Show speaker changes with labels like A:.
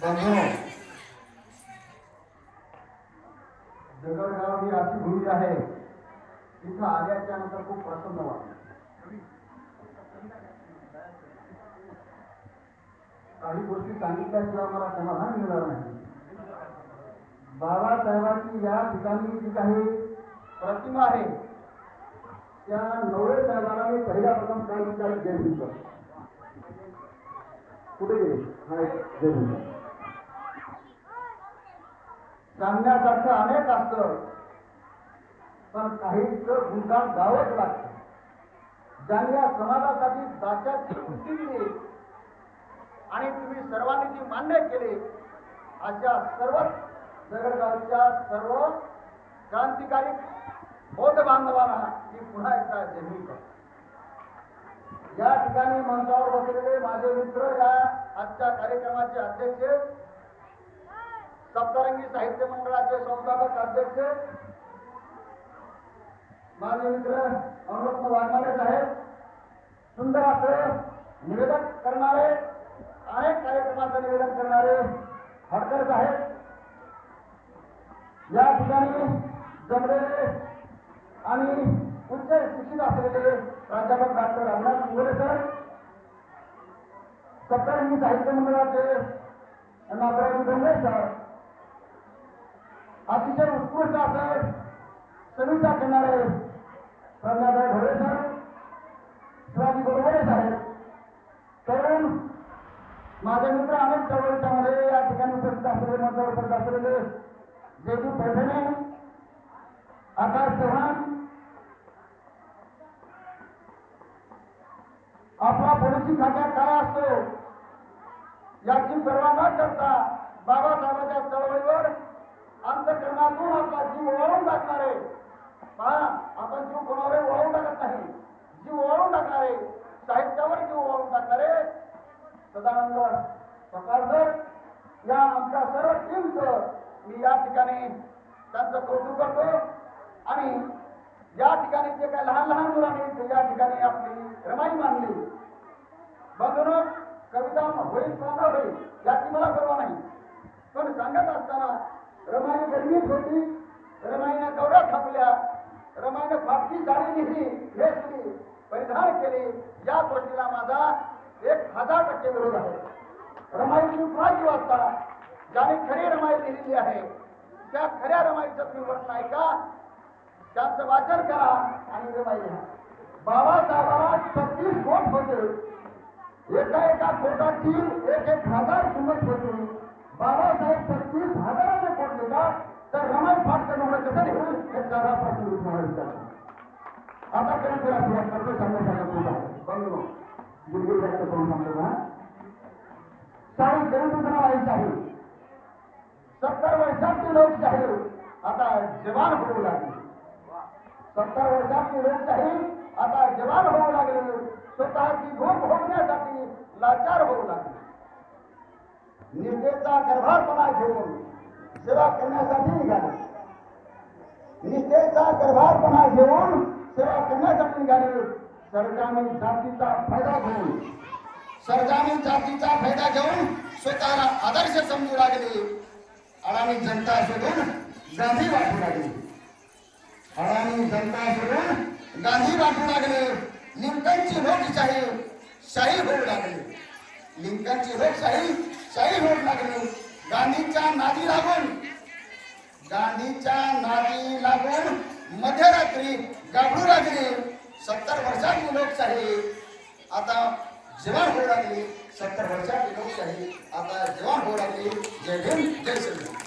A: बंधू जगडगाव ही अशी भूमी आहे तिथं आल्याच्या नंतर खूप प्रसन्न वाटतं. काही गोष्टी सांगितल्याशिवाय मला समाधान मिळणार नाही. बाबासाहेबांची या ठिकाणी जी काही प्रतिमा आहे त्या नवरे साहेबांना मी पहिल्या प्रथम काय विचार जय भीम कुठे गेले हा जय भीम सांगण्यासारखं अनेक असतं पण काही गुणगान गावच लागतं. ज्यांनी या समाजासाठी दात्याची कृती दिली आणि तुम्ही सर्वांनी ती मान्य केली अशा सर्व जगडगावच्या सर्व क्रांतिकारी बौद्ध बांधवांना मी पुन्हा एकदा जय भीम करतो. या ठिकाणी मंचावर बसलेले माझे मित्र या आजच्या कार्यक्रमाचे अध्यक्ष सप्तरंगी साहित्य मंडळाचे संस्थापक अध्यक्ष माझे मित्र अमृत वाघमारे साहेब, सुंदर असे निवेदन करणारे अनेक कार्यक्रमाचं निवेदन करणारे हडकर साहेब, या ठिकाणी जमलेले आणि उच्च शिक्षित असलेले प्राध्यापक डॉक्टर रघुनाथ इंगोले सर, सप्तरंगी साहित्य मंडळाचे नागराज डोंगरे सर, अतिशय उत्कृष्ट असे समीक्षा करणारे प्रज्ञादाय ढोळे सर, शिवाजी गोडबोले साहेब, तरुण माझे मित्र अनेक चळवळीच्या मध्ये या ठिकाणी उपस्थित असलेले मंचावर उपस्थित असलेले जेजू पैठणे, आकाश चव्हाण, आपला पोलिसी खात्यात काय असतो याची पर्वा न करता बाबासाहेबांच्या चळवळीवर अंतःकरणातून आपला जीव ओळून टाकणारे, पहा आपण जीव कोणावर ओळून टाकत नाही, जीव ओळून टाकणारे, साहित्यावर जीव ओळून टाकणारे सदानंद सकाळकर या आमच्या सर्व टीमचं मी या ठिकाणी त्यांचं कौतुक करतो. आणि या ठिकाणी जे काही लहान लहान मुलांनी या ठिकाणी आपली रमाई मानली, बंधूंनो कविता होईल किंवा न होईल याची मला परवा नाही, पण सांगत असताना रमाई गरमीच होती, रमाईने गौऱ्या थापल्या, रमाईने फाटकी साडी लिहिली, घेतली, परिधान केली, या गोष्टीला माझा 1000% विरोध आहे. रमाई तुम्ही कुणाची वाचता, ज्याने खरी रमाई लिहिलेली आहे त्या खऱ्या रमाईचं तुम्ही वर्णन ऐका, त्यांचं वाचन करा आणि रमाई लिहा. बाबासाहेबांना 36 कोट होते, एका कोटाची 1,000 किंमत होती. बाबासाहेब 36,000 कोट लिहितात तर रमाई फाट करणं कसं लिहून एक साधा प्रश्न विचारतो. आता कधी तुला सुरुवात करतो सांगण्यासाठी बघू गुरगुर जास्त करून सांगतो ना. शाही जनतेचं शाही 70 वर्षांची लोकशाही आता जवान होऊ लागली. 70 वर्षांची लोकशाही आता जवान होऊ लागली, स्वतःची भूक भोगण्यासाठी लाचार होऊ लागली. निष्ठेचा गर्भारपणा घेऊन सेवा करण्यासाठी निघाले, निष्ठेचा गर्भारपणा घेऊन सेवा करण्यासाठी निघाले. सरजामी जातीचा फायदा घेऊन, सरजामी जातीचा फायदा घेऊन स्वतःला आदर्श समजू लागले. अडाणी जनता सोडून गांधी वाटू लागले, अडाणी जनता सोडून गांधी वाटू लागले. लिंकनची लोकशाही शाही होऊ लागली, लिंकनची लोकशाही शाही होऊ लागली. गांधीच्या नादी लागून, गांधीच्या नादी लागून मध्यरात्री गाभरू लागली. 70 वर्षांची लोकशाही आता जवान होऊ लागली, 70 वर्षांची लोकशाही आता जवान होऊ लागली. जय भीम, जय श्रीराम.